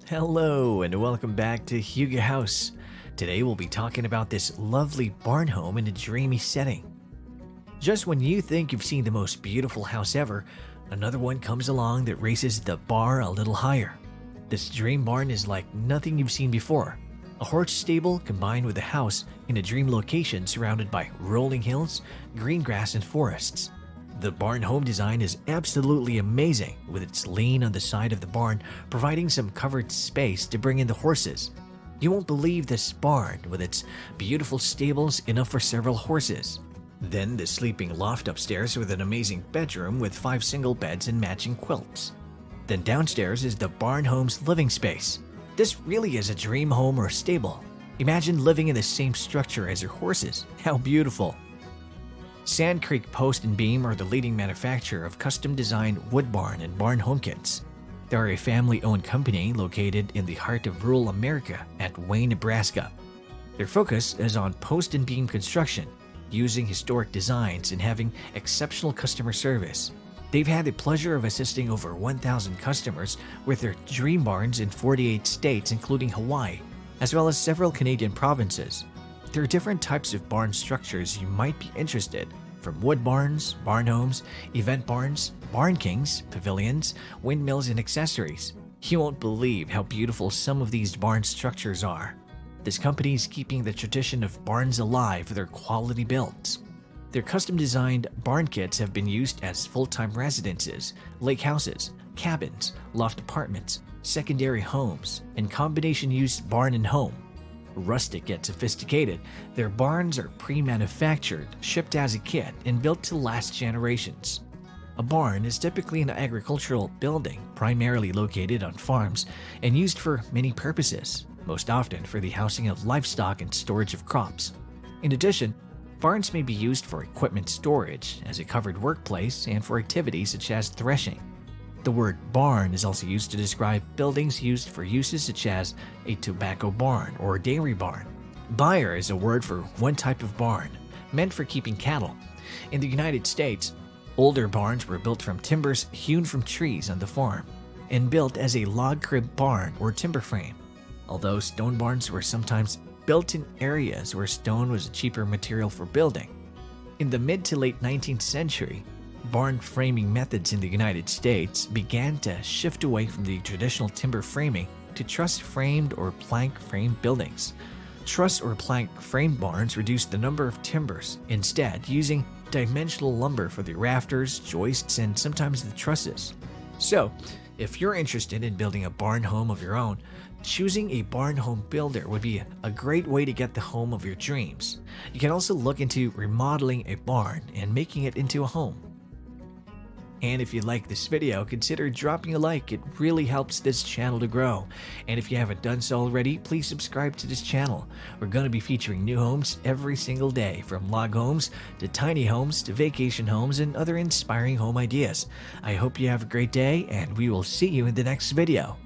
Hello and welcome back to Hugo House. Today we'll be talking about this lovely barn home in a dreamy setting. Just when you think you've seen the most beautiful house ever, another one comes along that raises the bar a little higher. This dream barn is like nothing you've seen before. A horse stable combined with a house in a dream location surrounded by rolling hills, green grass, and forests. The barn home design is absolutely amazing, with its lane on the side of the barn providing some covered space to bring in the horses. You won't believe this barn, with its beautiful stables enough for several horses. Then the sleeping loft upstairs with an amazing bedroom with 5 single beds and matching quilts. Then downstairs is the barn home's living space. This really is a dream home or stable. Imagine living in the same structure as your horses. How beautiful! Sand Creek Post and Beam are the leading manufacturer of custom-designed wood barn and barn home kits. They are a family-owned company located in the heart of rural America at Wayne, Nebraska. Their focus is on post and beam construction, using historic designs and having exceptional customer service. They've had the pleasure of assisting over 1,000 customers with their dream barns in 48 states, including Hawaii, as well as several Canadian provinces. There are different types of barn structures you might be interested, from wood barns, barn homes, event barns, barn kings, pavilions, windmills, and accessories. You won't believe how beautiful some of these barn structures are. This company is keeping the tradition of barns alive with their quality builds. Their custom-designed barn kits have been used as full-time residences, lake houses, cabins, loft apartments, secondary homes, and combination-use barn and home. Rustic yet sophisticated, their barns are pre-manufactured, shipped as a kit, and built to last generations. A barn is typically an agricultural building, primarily located on farms and used for many purposes, most often for the housing of livestock and storage of crops. In addition, barns may be used for equipment storage, as a covered workplace, and for activities such as threshing. The word barn is also used to describe buildings used for uses such as a tobacco barn or dairy barn. Byre is a word for one type of barn, meant for keeping cattle. In the United States, older barns were built from timbers hewn from trees on the farm and built as a log crib barn or timber frame, although stone barns were sometimes built in areas where stone was a cheaper material for building. In the mid to late 19th century, barn framing methods in the United States began to shift away from the traditional timber framing to truss-framed or plank-framed buildings. Truss or plank-framed barns reduced the number of timbers, instead using dimensional lumber for the rafters, joists, and sometimes the trusses. So, if you're interested in building a barn home of your own, choosing a barn home builder would be a great way to get the home of your dreams. You can also look into remodeling a barn and making it into a home. And if you like this video, consider dropping a like. It really helps this channel to grow. And if you haven't done so already, please subscribe to this channel. We're going to be featuring new homes every single day, from log homes to tiny homes to vacation homes and other inspiring home ideas. I hope you have a great day, and we will see you in the next video.